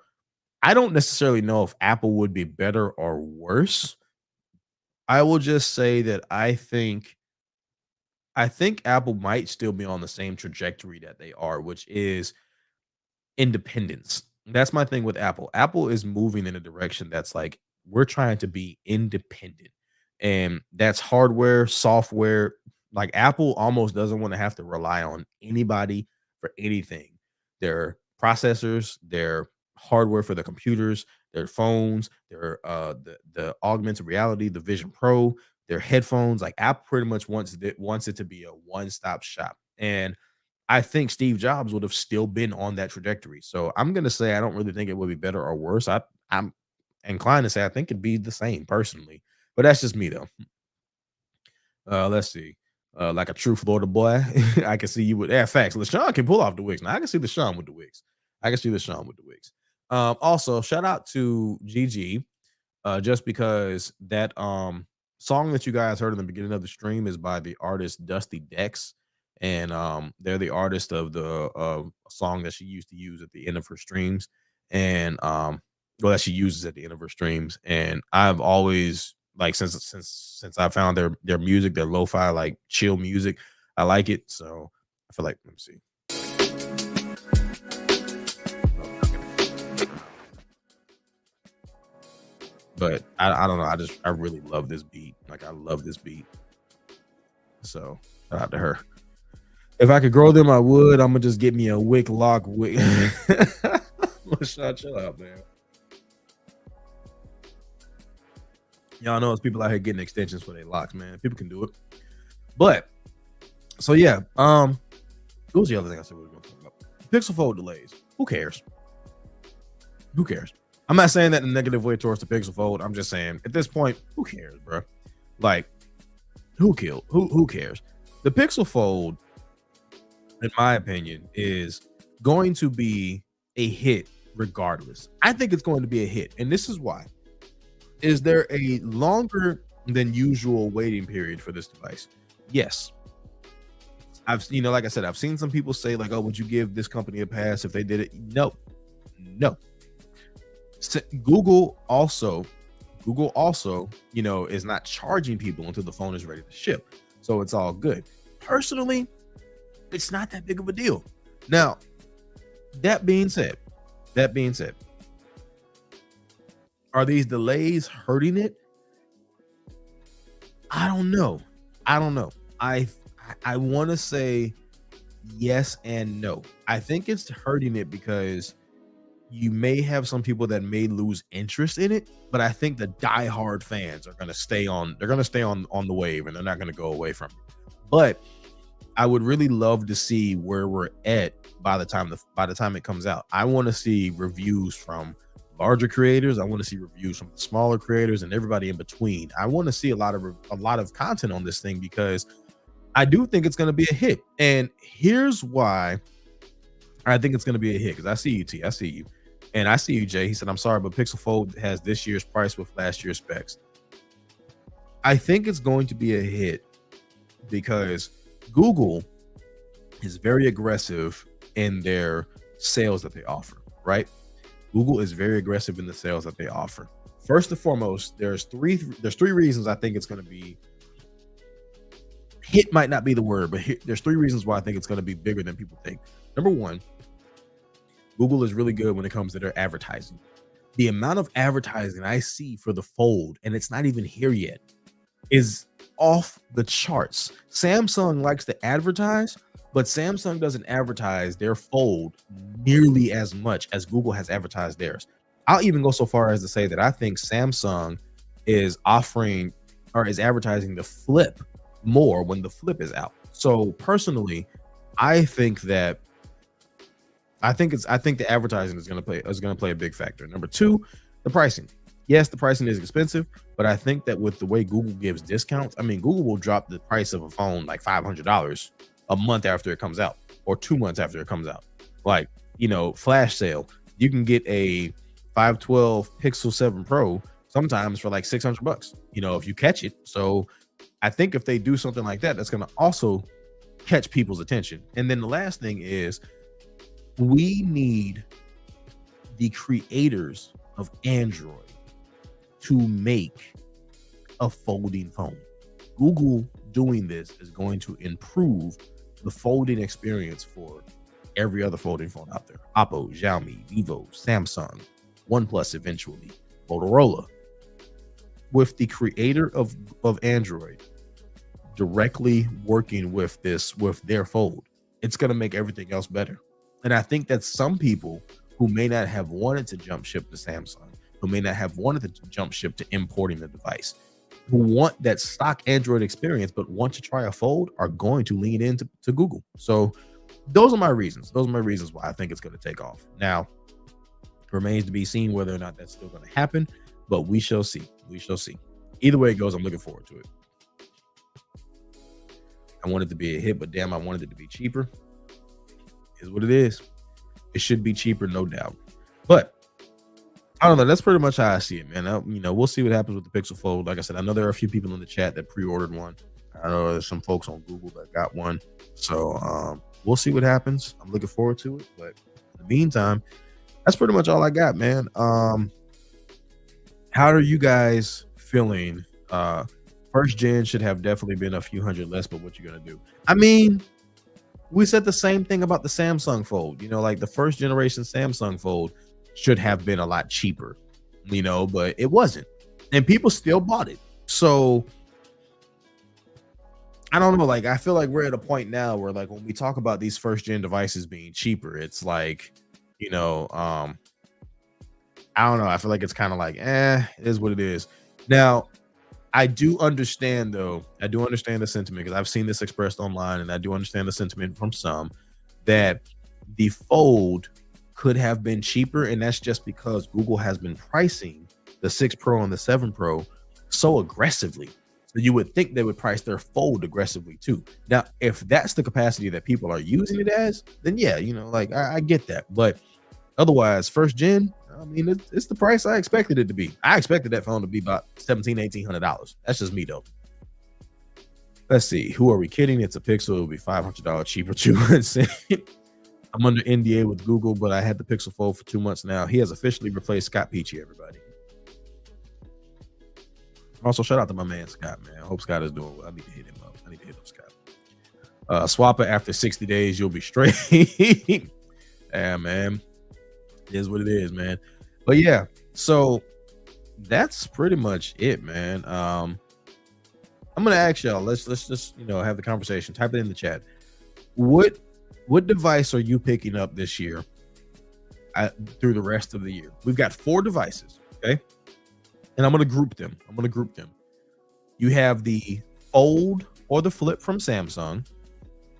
S1: I don't necessarily know if Apple would be better or worse. I will just say that I think Apple might still be on the same trajectory that they are, which is independence. That's my thing with Apple. Apple is moving in a direction that's like we're trying to be independent. And that's hardware, software. Like Apple almost doesn't want to have to rely on anybody for anything. Their processors, their hardware for the computers, their phones, the augmented reality, the Vision Pro, their headphones. Like Apple pretty much wants it to be a one-stop shop. And I think Steve Jobs would have still been on that trajectory. So I'm gonna say I don't really think it would be better or worse. I'm inclined to say I think it'd be the same personally, but that's just me though. Let's see. Like a true Florida boy, I can see you with facts. LaShawn can pull off the wigs. Now I can see LaShawn with the wigs. I can see LaShawn with the wigs. Also, shout out to GG, just because that song that you guys heard in the beginning of the stream is by the artist Dusty Dex, and they're the artist of the song that she used to use at the end of her streams, and well, that she uses at the end of her streams. And I've always like since I found their music, their lo-fi like chill music, I like it. So I feel like let me see. But I don't know. I really love this beat. Like I love this beat. So shout out to her. If I could grow them, I would. I'm gonna just get me a wick lock wig. Chill out, man. Y'all know it's people out here getting extensions for their locks, man. People can do it. But so yeah, what was the other thing I said we were gonna talk about? Pixel Fold delays. Who cares? Who cares? I'm not saying that in a negative way towards the Pixel Fold. I'm just saying at this point, who cares, bro? Like, who cares? The Pixel Fold, in my opinion, is going to be a hit regardless. I think it's going to be a hit, and this is why. Is there a longer than usual waiting period for this device? Yes. Like I said, I've seen some people say like, "Oh, would you give this company a pass if they did it?" No, no. Google also, is not charging people until the phone is ready to ship, so it's all good. Personally, it's not that big of a deal. Now, that being said, are these delays hurting it? I don't know. I want to say yes and no. I think it's hurting it because you may have some people that may lose interest in it, but I think the diehard fans are going to stay on. They're going to stay on the wave, and they're not going to go away from it. But I would really love to see where we're at by the time it comes out. I want to see reviews from larger creators. I want to see reviews from the smaller creators and everybody in between. I want to see a lot of content on this thing because I do think it's going to be a hit. And here's why I think it's going to be a hit, because I see you, T. I see you. And I see you, Jay. He said, I'm sorry, but Pixel Fold has this year's price with last year's specs. I think it's going to be a hit because Google is very aggressive in their sales that they offer, right? Google is very aggressive in the sales that they offer. First and foremost, there's three reasons I think it's going to be hit. Might not be the word, but there's three reasons why I think it's going to be bigger than people think. Number one, Google is really good when it comes to their advertising. The amount of advertising I see for the Fold, and it's not even here yet, is off the charts. Samsung likes to advertise, but Samsung doesn't advertise their Fold nearly as much as Google has advertised theirs. I'll even go so far as to say that I think Samsung is offering or is advertising the Flip more when the Flip is out. So personally, I think the advertising is going to play a big factor. Number two, the pricing. Yes, the pricing is expensive, but I think that with the way Google gives discounts, I mean, Google will drop the price of a phone like $500 a month after it comes out, or 2 months after it comes out. Like, flash sale, you can get a 512 Pixel 7 Pro sometimes for like $600, if you catch it. So I think if they do something like that, that's going to also catch people's attention. And then the last thing is, we need the creators of Android to make a folding phone. Google doing this is going to improve the folding experience for every other folding phone out there. Oppo, Xiaomi, Vivo, Samsung, OnePlus eventually, Motorola. With the creator of Android directly working with their Fold, it's going to make everything else better. And I think that some people who may not have wanted to jump ship to Samsung, who may not have wanted to jump ship to importing the device, who want that stock Android experience but want to try a Fold, are going to lean into Google. So those are my reasons. Those are my reasons why I think it's going to take off. Now, it remains to be seen whether or not that's still going to happen, but we shall see. We shall see. Either way it goes, I'm looking forward to it. I want it to be a hit, but damn, I wanted it to be cheaper. Is what it is. It should be cheaper, no doubt. But I don't know. That's pretty much how I see it, man. We'll see what happens with the Pixel Fold. Like I said, I know there are a few people in the chat that pre-ordered one. I know there's some folks on Google that got one. So we'll see what happens. I'm looking forward to it. But in the meantime, that's pretty much all I got, man. How are you guys feeling? First gen should have definitely been a few hundred less, but what you gonna do? I mean, we said the same thing about the Samsung Fold. Like the first generation Samsung Fold should have been a lot cheaper, but it wasn't. And people still bought it. So I don't know. Like, I feel like we're at a point now where, like, when we talk about these first gen devices being cheaper, it's like, I don't know. I feel like it's kind of like, it is what it is. Now, I do understand, though. I do understand the sentiment, because I've seen this expressed online, and I do understand the sentiment from some that the Fold could have been cheaper, and that's just because Google has been pricing the 6 Pro and the 7 Pro so aggressively. So you would think they would price their Fold aggressively too. Now, if that's the capacity that people are using it as, then yeah, I get that. But otherwise, first gen, I mean, it's the price I expected it to be. I expected that phone to be about $1,700-$1,800. That's just me, though. Let's see. Who are we kidding? It's a Pixel. It would be $500 cheaper too. I'm under NDA with Google, but I had the Pixel Fold for 2 months now. He has officially replaced Scott Peachy, everybody. Also, shout out to my man, Scott, man. I hope Scott is doing well. I need to hit him up. Scott. Swap it after 60 days. You'll be straight. Yeah, man. It is what it is, man. But yeah, so that's pretty much it, man. I'm gonna ask y'all. Let's just have the conversation. Type it in the chat. What device are you picking up this year through the rest of the year? We've got 4 devices, okay? And I'm gonna group them. You have the Fold or the Flip from Samsung.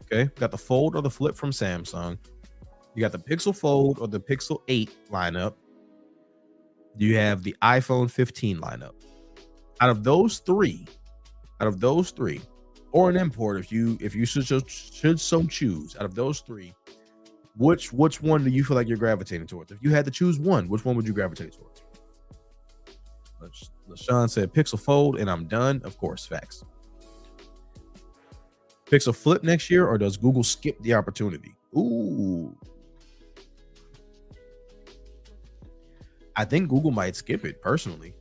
S1: Okay, got the Fold or the Flip from Samsung. You got the Pixel Fold or the Pixel 8 lineup. You have the iPhone 15 lineup. Out of those three, out of those three, or an import, if you should so choose, out of those three, which one do you feel like you're gravitating towards? If you had to choose one, which one would you gravitate towards? LaShawn said Pixel Fold, and I'm done. Of course, facts. Pixel Flip next year, or does Google skip the opportunity? Ooh, I think Google might skip it personally.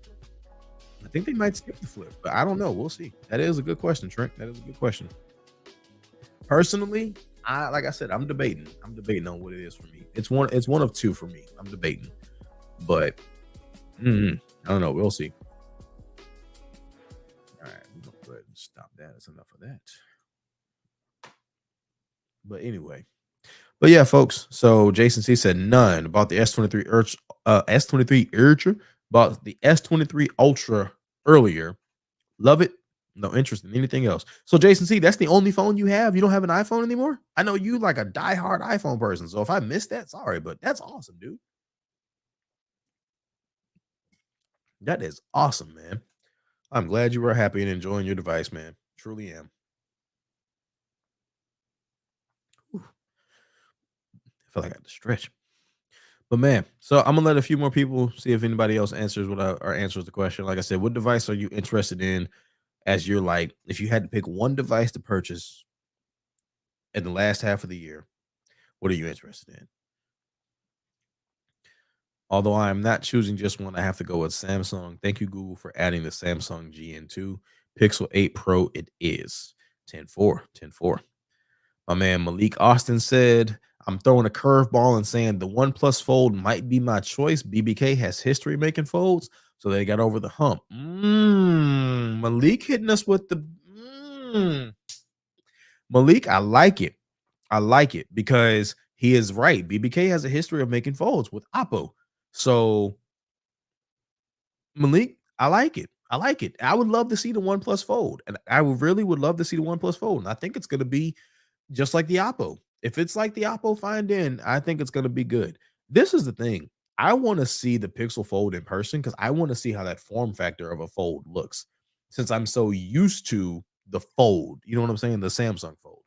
S1: I think they might skip the flip, but I don't know. We'll see. That is a good question, Trent. That is a good question. Personally, like I said, I'm debating. I'm debating on what it is for me. It's one of two for me. I'm debating. But I don't know. We'll see. All right, we're gonna go ahead and stop that. That's enough of that. But anyway. But yeah, folks. So Jason C said none about the S23 S23 Ultra, about the S23 Ultra earlier. Love it. No interest in anything else. So Jason C, that's the only phone you have. You don't have an iPhone anymore? I know you like a diehard iPhone person. So if I missed that, sorry, but that's awesome, dude. That is awesome, man. I'm glad you were happy and enjoying your device, man. Truly am. Whew, I feel like I had to stretch. But man, so I'm gonna let a few more people see if anybody else answers or answers the question. Like I said, what device are you interested in as you're like, if you had to pick one device to purchase in the last half of the year, what are you interested in? Although I am not choosing just one, I have to go with Samsung. Thank you, Google, for adding the Samsung GN2 Pixel 8 Pro. It is 10-4, 10-4. My man Malik Austin said, I'm throwing a curveball and saying the OnePlus Fold might be my choice. BBK has history making folds, so they got over the hump. Malik hitting us with the Malik. I like it. I like it because he is right. BBK has a history of making folds with Oppo. So Malik, I like it. I like it. I would love to see the OnePlus Fold, and I would really would love to see the OnePlus Fold. And I think it's going to be just like the Oppo. If it's like the Oppo Find In, I think it's going to be good. This is the thing. I want to see the Pixel Fold in person because I want to see how that form factor of a fold looks. Since I'm so used to the fold, you know what I'm saying? The Samsung Fold.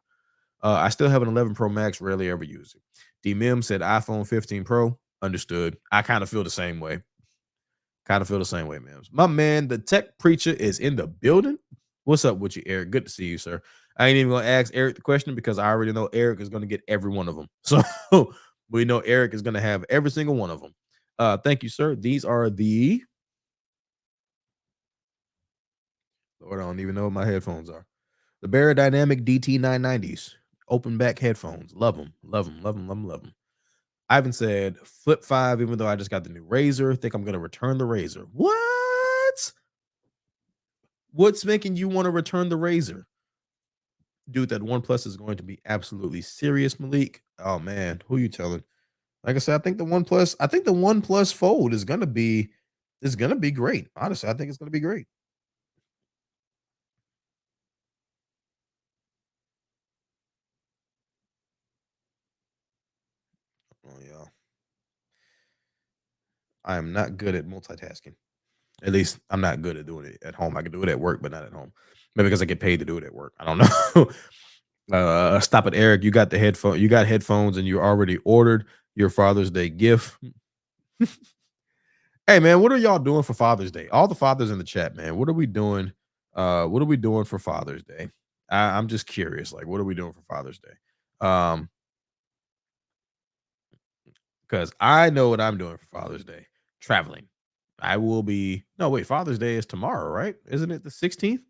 S1: I still have an 11 Pro Max, rarely ever use it. D Mim said iPhone 15 Pro. Understood. I kind of feel the same way. Kind of feel the same way, man. My man, the tech preacher is in the building. What's up with you, Eric? Good to see you, sir. I ain't even gonna ask Eric the question because I already know Eric is gonna get every one of them. So we know Eric is gonna have every single one of them. Thank you, sir. These are the Lord, I don't even know what my headphones are. The Dynamic DT990s, open back headphones. Love them, love them, love them, love them, love them. Ivan said Flip 5, even though I just got the new Razor. Think I'm gonna return the Razor. What? What's making you want to return the Razor? Dude, that OnePlus is going to be absolutely serious, Malik. Oh man, who you telling? Like I said, I think the OnePlus Fold is gonna be great. Honestly, I think it's gonna be great. Oh yeah. I am not good at multitasking. At least I'm not good at doing it at home. I can do it at work, but not at home. Maybe because I get paid to do it at work. I don't know. Stop it, Eric. You got the headphone. You got headphones, and you already ordered your Father's Day gift. Hey, man, what are y'all doing for Father's Day? All the fathers in the chat, man. What are we doing? What are we doing for Father's Day? I'm just curious. Like, what are we doing for Father's Day? Because I know what I'm doing for Father's Day. Traveling. I will be. No, wait. Father's Day is tomorrow, right? Isn't it the 16th?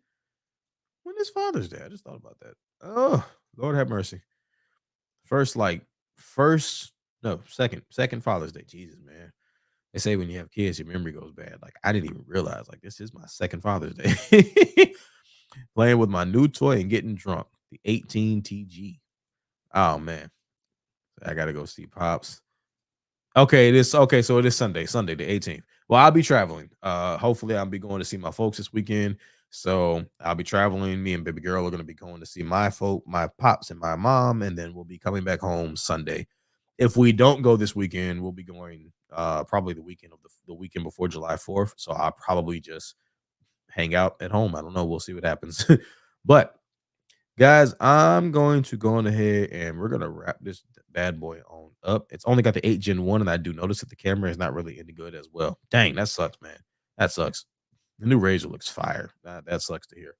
S1: When is Father's Day? I just thought about that. Oh, Lord have mercy. First, like, first, no, second Father's Day. Jesus, man. They say when you have kids, your memory goes bad. Like, I didn't even realize, like, this is my second Father's Day. Playing with my new toy and getting drunk. The 18 TG. Oh, man. I got to go see Pops. Okay, it is okay. So it is Sunday, the 18th. Well, I'll be traveling. Hopefully, I'll be going to see my folks this weekend. So I'll be traveling. Me and baby girl are going to be going to see my pops and my mom, and then we'll be coming back home Sunday. If we don't go this weekend, we'll be going probably the weekend of the weekend before July 4th. So I'll probably just hang out at home. I don't know. We'll see what happens. But guys, I'm going to go on ahead and we're gonna wrap this bad boy on up. It's only got the 8 Gen 1, and I do notice that the camera is not really any good as well. Dang, that sucks, man. That sucks. The new Razor looks fire. That sucks to hear.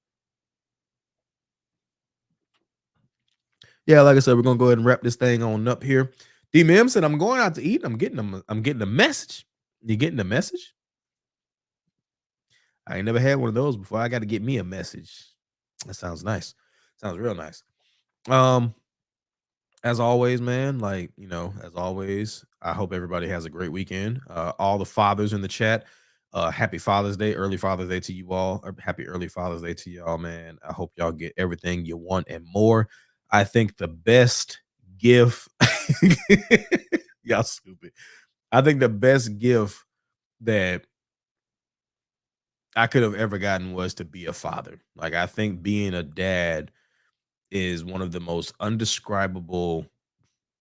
S1: Yeah, like I said, we're gonna go ahead and wrap this thing on up here. D Mim said, I'm going out to eat. I'm getting a message. You getting a message? I ain't never had one of those before. I got to get me a message. That sounds nice. Sounds real nice. Um, as always, man, like, as always, I hope everybody has a great weekend. All the fathers in the chat, happy Father's Day, early Father's Day to you all. Or happy early Father's Day to y'all, man. I hope y'all get everything you want and more. I think the best gift, y'all stupid. I think the best gift that I could have ever gotten was to be a father. Like, I think being a dad is one of the most undescribable,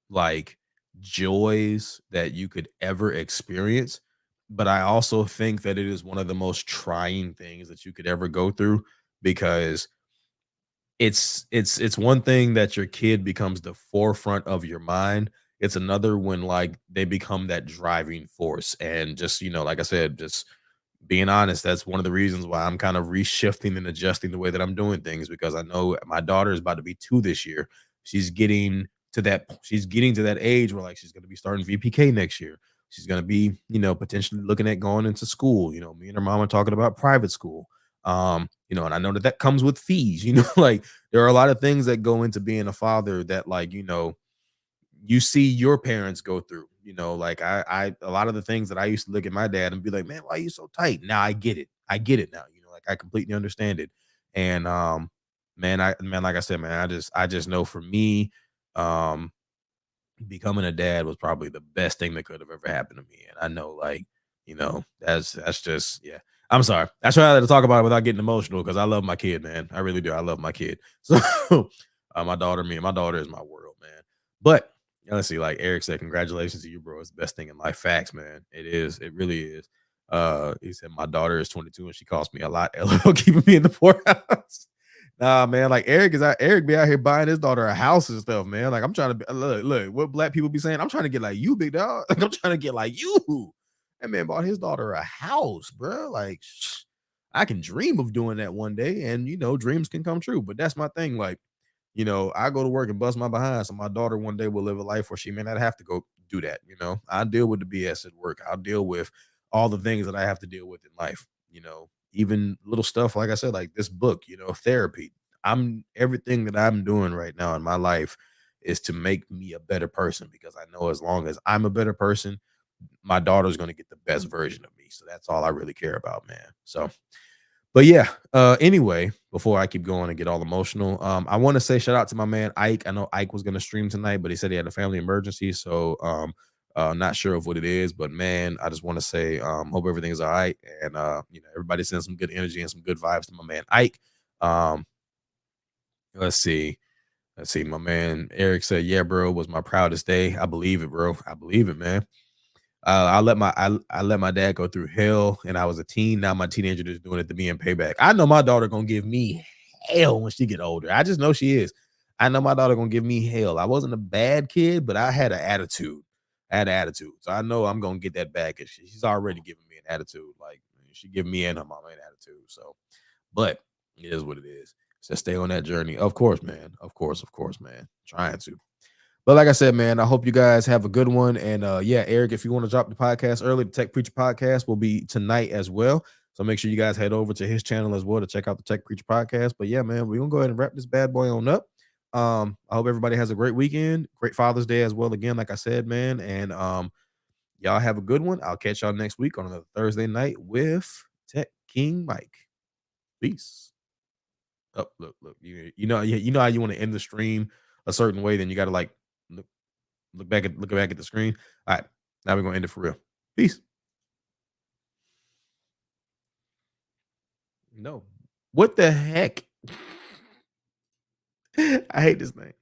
S1: like, joys that you could ever experience. But I also think that it is one of the most trying things that you could ever go through because it's one thing that your kid becomes the forefront of your mind. It's another when like they become that driving force. And just, like I said, just being honest, that's one of the reasons why I'm kind of reshifting and adjusting the way that I'm doing things because I know my daughter is about to be 2 this year. She's getting to that age where like she's going to be starting VPK next year. She's going to be, potentially looking at going into school. Me and her mom are talking about private school. And I know that that comes with fees, like there are a lot of things that go into being a father that like, you see your parents go through, like a lot of the things that I used to look at my dad and be like, man, why are you so tight? Now I get it. I get it now, like I completely understand it. And man, like I said, man, I just know for me, um, becoming a dad was probably the best thing that could have ever happened to me. And I know, like, that's just yeah. I'm sorry. I try to talk about it without getting emotional because I love my kid, man. I really do. I love my kid. So my daughter, me and my daughter is my world, man. But let's see, like Eric said, congratulations to you, bro. It's the best thing in life. Facts, man. It is. It really is. He said my daughter is 22 and she costs me a lot. LOL, keeping me in the poorhouse. Nah, man, like Eric be out here buying his daughter a house and stuff, man. Like I'm trying to look what black people be saying. I'm trying to get like you, big dog. Like, I'm trying to get like you. That man bought his daughter a house, bro. Like I can dream of doing that one day, and dreams can come true. But that's my thing. Like, I go to work and bust my behind, so my daughter one day will live a life where she may not have to go do that. I deal with the BS at work. I'll deal with all the things that I have to deal with in life. Even little stuff like I said, like this book. Therapy. Everything that I'm doing right now in my life is to make me a better person because I know as long as I'm a better person, my daughter's going to get the best version of me. So that's all I really care about, man. So but yeah, anyway, before I keep going and get all emotional, I want to say shout out to my man Ike. I know Ike was gonna stream tonight, but he said he had a family emergency, so not sure of what it is, but man, I just want to say hope everything's all right, and everybody send some good energy and some good vibes to my man Ike. Um, let's see, my man Eric said, "Yeah, bro, was my proudest day. I believe it, bro. I believe it, man." I let my dad go through hell, and I was a teen. Now my teenager is doing it to me in payback. I know my daughter gonna give me hell when she get older. I just know she is. I know my daughter gonna give me hell. I wasn't a bad kid, but I had an attitude. I had an attitude, so I know I'm gonna get that back. And she's already giving me an attitude. Like she give me and her mama an attitude. So, but it is what it is. So stay on that journey, of course, man. Of course, man. Trying to. But like I said, man, I hope you guys have a good one. And yeah, Eric, if you want to drop the podcast early, the Tech Preacher podcast will be tonight as well. So make sure you guys head over to his channel as well to check out the Tech Preacher podcast. But yeah, man, we're gonna go ahead and wrap this bad boy on up. I hope everybody has a great weekend, great Father's Day as well. Again, like I said, man, and y'all have a good one. I'll catch y'all next week on another Thursday night with Tech King Mike. Peace. Oh, look, you know how you want to end the stream a certain way, then you got to like look look back at the screen. All right, now we're gonna end it for real. Peace. No, what the heck? I hate this thing.